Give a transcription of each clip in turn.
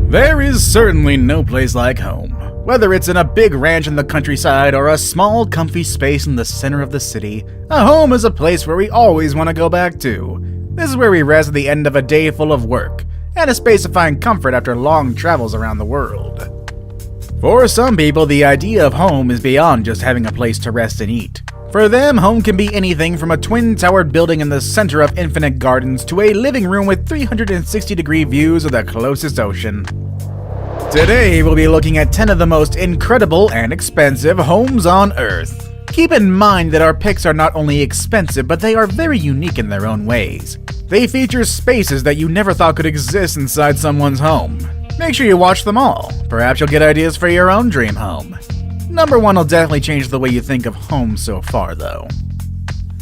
There is certainly no place like home. Whether it's in a big ranch in the countryside or a small, comfy space in the center of the city, a home is a place where we always want to go back to. This is where we rest at the end of a day full of work, and a space to find comfort after long travels around the world. For some people, the idea of home is beyond just having a place to rest and eat. For them, home can be anything from a twin-towered building in the center of infinite gardens to a living room with 360-degree views of the closest ocean. Today, we'll be looking at 10 of the most incredible and expensive homes on Earth. Keep in mind that our picks are not only expensive, but they are very unique in their own ways. They feature spaces that you never thought could exist inside someone's home. Make sure you watch them all. Perhaps you'll get ideas for your own dream home. Number 1 will definitely change the way you think of home so far, though.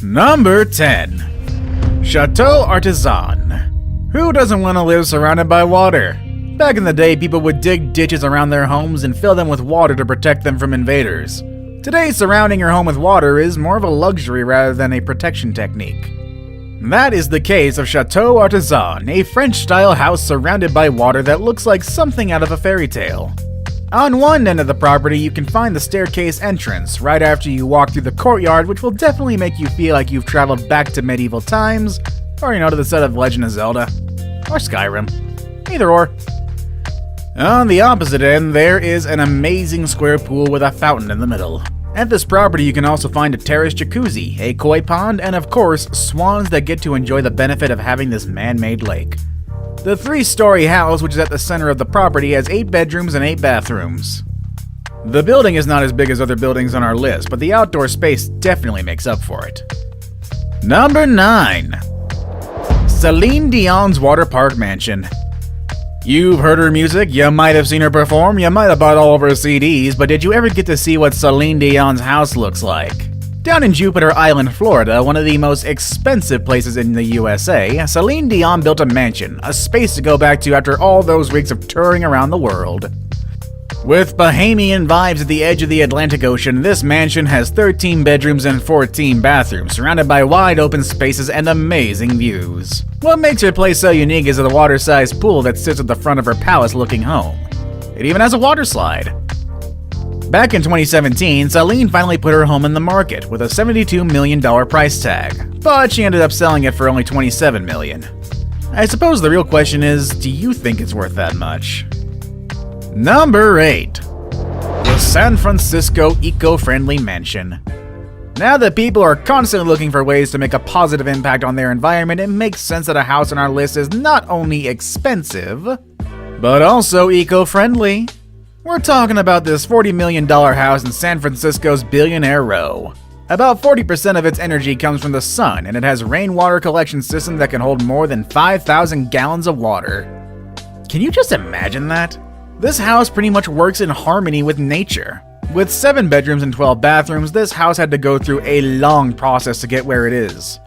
Number 10. Chateau Artisan. Who doesn't want to live surrounded by water? Back in the day, people would dig ditches around their homes and fill them with water to protect them from invaders. Today, surrounding your home with water is more of a luxury rather than a protection technique. That is the case of Chateau Artisan, a French-style house surrounded by water that looks like something out of a fairy tale. On one end of the property, you can find the staircase entrance right after you walk through the courtyard, which will definitely make you feel like you've traveled back to medieval times, or to the set of Legend of Zelda, or Skyrim. Either or. On the opposite end, there is an amazing square pool with a fountain in the middle. At this property, you can also find a terraced jacuzzi, a koi pond, and of course, swans that get to enjoy the benefit of having this man-made lake. The 3-story house, which is at the center of the property, has 8 bedrooms and 8 bathrooms. The building is not as big as other buildings on our list, but the outdoor space definitely makes up for it. Number 9. Celine Dion's Water Park Mansion. You've heard her music, you might have seen her perform, you might have bought all of her CDs, but did you ever get to see what Celine Dion's house looks like? Down in Jupiter Island, Florida, one of the most expensive places in the USA, Celine Dion built a mansion, a space to go back to after all those weeks of touring around the world. With Bahamian vibes at the edge of the Atlantic Ocean, this mansion has 13 bedrooms and 14 bathrooms, surrounded by wide open spaces and amazing views. What makes her place so unique is the water-sized pool that sits at the front of her palace-looking home. It even has a water slide. Back in 2017, Celine finally put her home in the market with a $72 million price tag, but she ended up selling it for only $27 million. I suppose the real question is, do you think it's worth that much? Number 8. The San Francisco Eco-Friendly Mansion. Now that people are constantly looking for ways to make a positive impact on their environment, it makes sense that a house on our list is not only expensive, but also eco-friendly. We're talking about this $40 million house in San Francisco's Billionaire Row. About 40% of its energy comes from the sun, and it has a rainwater collection system that can hold more than 5,000 gallons of water. Can you just imagine that? This house pretty much works in harmony with nature. With 7 bedrooms and 12 bathrooms, this house had to go through a long process to get where it is.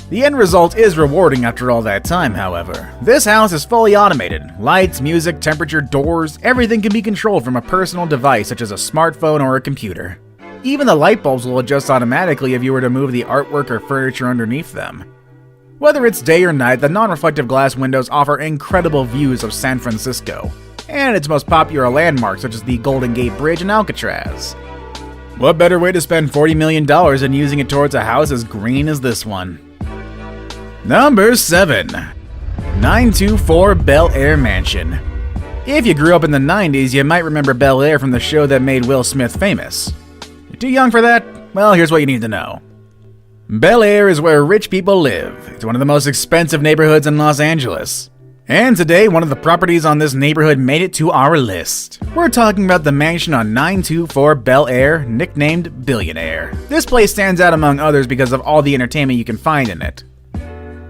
The end result is rewarding after all that time, however. This house is fully automated. Lights, music, temperature, doors, everything can be controlled from a personal device such as a smartphone or a computer. Even the light bulbs will adjust automatically if you were to move the artwork or furniture underneath them. Whether it's day or night, the non-reflective glass windows offer incredible views of San Francisco and its most popular landmarks such as the Golden Gate Bridge and Alcatraz. What better way to spend $40 million than using it towards a house as green as this one? Number 7. 924 Bel Air Mansion. If you grew up in the 90s, you might remember Bel Air from the show that made Will Smith famous. You're too young for that? Well, here's what you need to know. Bel Air is where rich people live. It's one of the most expensive neighborhoods in Los Angeles. And today, one of the properties on this neighborhood made it to our list. We're talking about the mansion on 924 Bel Air, nicknamed Billionaire. This place stands out among others because of all the entertainment you can find in it.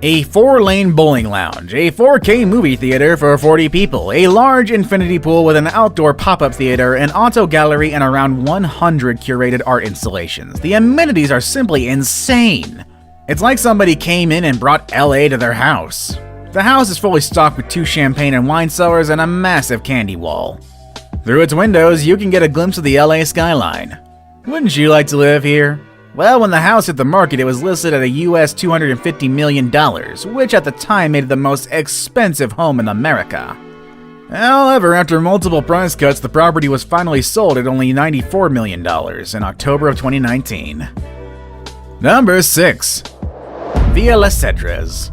A 4-lane bowling lounge, a 4K movie theater for 40 people, a large infinity pool with an outdoor pop-up theater, an auto gallery, and around 100 curated art installations. The amenities are simply insane. It's like somebody came in and brought LA to their house. The house is fully stocked with 2 champagne and wine cellars and a massive candy wall. Through its windows, you can get a glimpse of the LA skyline. Wouldn't you like to live here? Well, when the house hit the market, it was listed at a US $250 million, which at the time made it the most expensive home in America. However, after multiple price cuts, the property was finally sold at only $94 million in October of 2019. Number 6. Villa Les Cedres.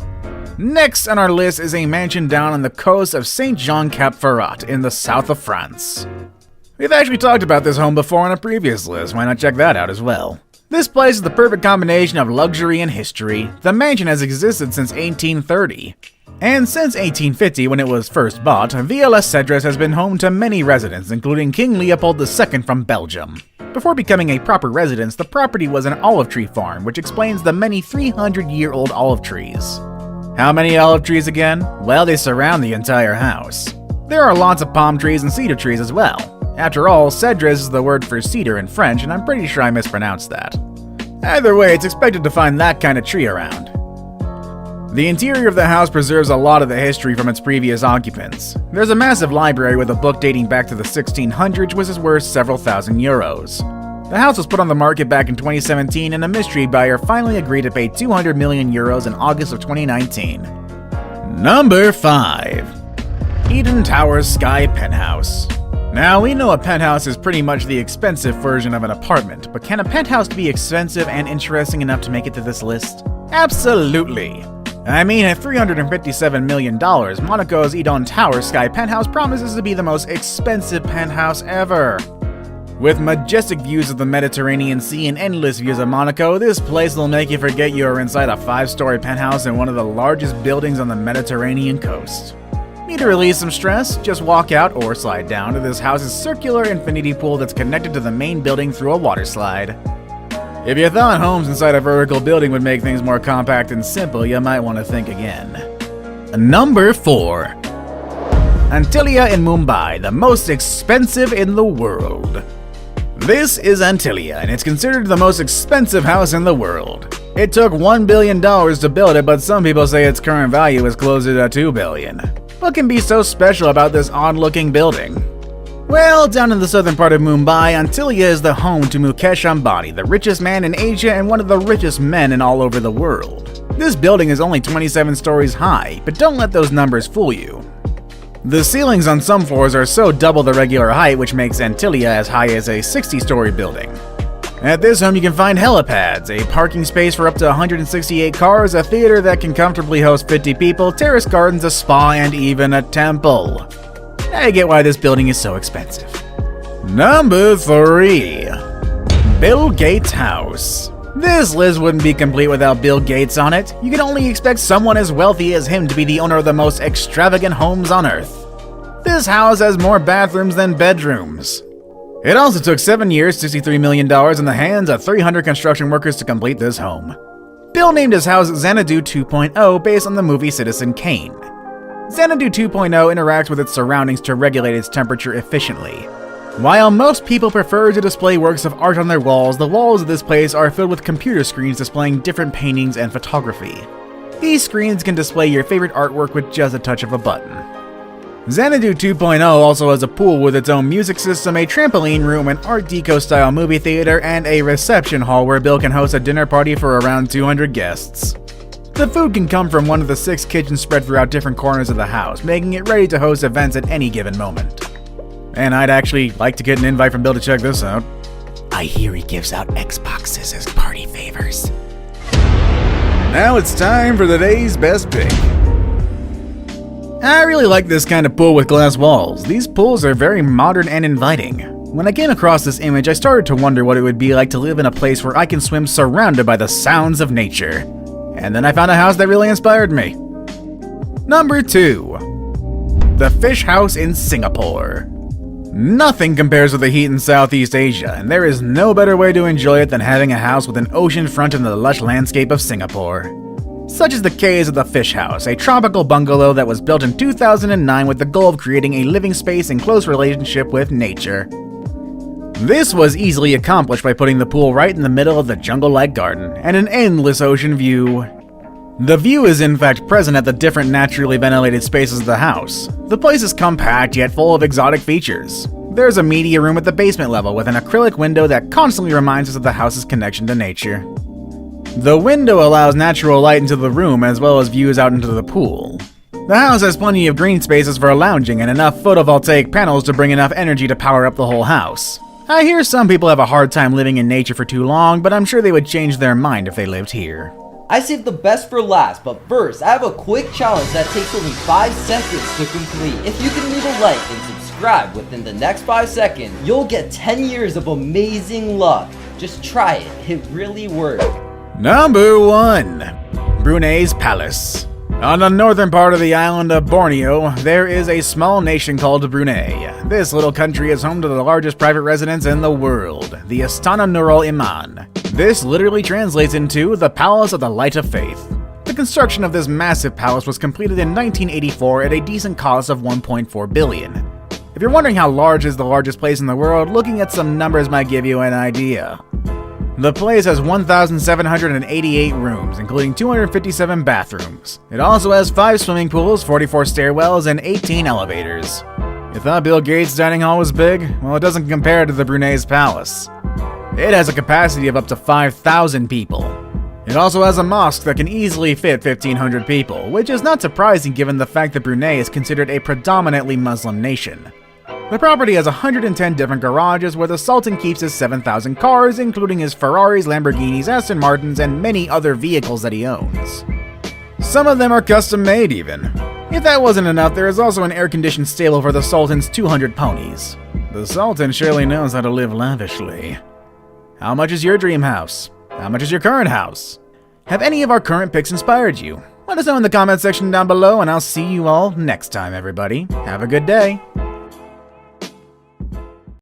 Next on our list is a mansion down on the coast of Saint-Jean-Cap-Ferrat in the south of France. We've actually talked about this home before on a previous list, why not check that out as well? This place is the perfect combination of luxury and history. The mansion has existed since 1830. And since 1850, when it was first bought, Villa Les Cedres has been home to many residents, including King Leopold II from Belgium. Before becoming a proper residence, the property was an olive tree farm, which explains the many 300-year-old olive trees. How many olive trees again? Well, they surround the entire house. There are lots of palm trees and cedar trees as well. After all, cedres is the word for cedar in French, and I'm pretty sure I mispronounced that. Either way, it's expected to find that kind of tree around. The interior of the house preserves a lot of the history from its previous occupants. There's a massive library with a book dating back to the 1600s, which is worth several thousand euros. The house was put on the market back in 2017, and a mystery buyer finally agreed to pay 200 million euros in August of 2019. Number 5. Eden Towers Sky Penthouse. Now, we know a penthouse is pretty much the expensive version of an apartment, but can a penthouse be expensive and interesting enough to make it to this list? Absolutely! I mean, at $357 million, Monaco's Eden Towers Sky Penthouse promises to be the most expensive penthouse ever. With majestic views of the Mediterranean Sea and endless views of Monaco, this place will make you forget you are inside a 5-story penthouse in one of the largest buildings on the Mediterranean coast. Need to release some stress? Just walk out or slide down to this house's circular infinity pool that's connected to the main building through a water slide. If you thought homes inside a vertical building would make things more compact and simple, you might want to think again. Number 4. Antilia in Mumbai, the most expensive in the world. This is Antilia, and it's considered the most expensive house in the world. It took $1 billion to build it, but some people say its current value is closer to $2 billion. What can be so special about this odd-looking building? Well, down in the southern part of Mumbai, Antilia is the home to Mukesh Ambani, the richest man in Asia and one of the richest men in all over the world. This building is only 27 stories high, but don't let those numbers fool you. The ceilings on some floors are so double the regular height, which makes Antilia as high as a 60-story building. At this home you can find helipads, a parking space for up to 168 cars, a theater that can comfortably host 50 people, terrace gardens, a spa, and even a temple. I get why this building is so expensive. Number 3. Bill Gates' house. This list wouldn't be complete without Bill Gates on it. You can only expect someone as wealthy as him to be the owner of the most extravagant homes on Earth. This house has more bathrooms than bedrooms. It also took 7 years, $63 million in the hands of 300 construction workers to complete this home. Bill named his house Xanadu 2.0 based on the movie Citizen Kane. Xanadu 2.0 interacts with its surroundings to regulate its temperature efficiently. While most people prefer to display works of art on their walls, the walls of this place are filled with computer screens displaying different paintings and photography. These screens can display your favorite artwork with just a touch of a button. Xanadu 2.0 also has a pool with its own music system, a trampoline room, an Art Deco-style movie theater, and a reception hall where Bill can host a dinner party for around 200 guests. The food can come from one of the 6 kitchens spread throughout different corners of the house, making it ready to host events at any given moment. And I'd actually like to get an invite from Bill to check this out. I hear he gives out Xboxes as party favors. Now it's time for the day's best pick. I really like this kind of pool with glass walls. These pools are very modern and inviting. When I came across this image, I started to wonder what it would be like to live in a place where I can swim surrounded by the sounds of nature. And then I found a house that really inspired me. Number 2. The Fish House in Singapore. Nothing compares with the heat in Southeast Asia, and there is no better way to enjoy it than having a house with an ocean front in the lush landscape of Singapore. Such is the case of the Fish House, a tropical bungalow that was built in 2009 with the goal of creating a living space in close relationship with nature. This was easily accomplished by putting the pool right in the middle of the jungle-like garden and an endless ocean view. The view is in fact present at the different naturally ventilated spaces of the house. The place is compact yet full of exotic features. There's a media room at the basement level with an acrylic window that constantly reminds us of the house's connection to nature. The window allows natural light into the room as well as views out into the pool. The house has plenty of green spaces for lounging and enough photovoltaic panels to bring enough energy to power up the whole house. I hear some people have a hard time living in nature for too long, but I'm sure they would change their mind if they lived here. I saved the best for last, but first, I have a quick challenge that takes only 5 seconds to complete. If you can leave a like and subscribe within the next 5 seconds, you'll get 10 years of amazing luck. Just try it, it really works. Number 1. Brunei's Palace. On the northern part of the island of Borneo, there is a small nation called Brunei. This little country is home to the largest private residence in the world, the Istana Nurul Iman. This literally translates into the Palace of the Light of Faith. The construction of this massive palace was completed in 1984 at a decent cost of 1.4 billion. If you're wondering how large is the largest place in the world, looking at some numbers might give you an idea. The place has 1,788 rooms, including 257 bathrooms. It also has 5 swimming pools, 44 stairwells, and 18 elevators. You thought Bill Gates' dining hall was big? Well, it doesn't compare to the Brunei's palace. It has a capacity of up to 5,000 people. It also has a mosque that can easily fit 1,500 people, which is not surprising given the fact that Brunei is considered a predominantly Muslim nation. The property has 110 different garages where the Sultan keeps his 7,000 cars, including his Ferraris, Lamborghinis, Aston Martins, and many other vehicles that he owns. Some of them are custom made even. If that wasn't enough, there is also an air-conditioned stable for the Sultan's 200 ponies. The Sultan surely knows how to live lavishly. How much is your dream house? How much is your current house? Have any of our current picks inspired you? Let us know in the comment section down below, and I'll see you all next time, everybody. Have a good day.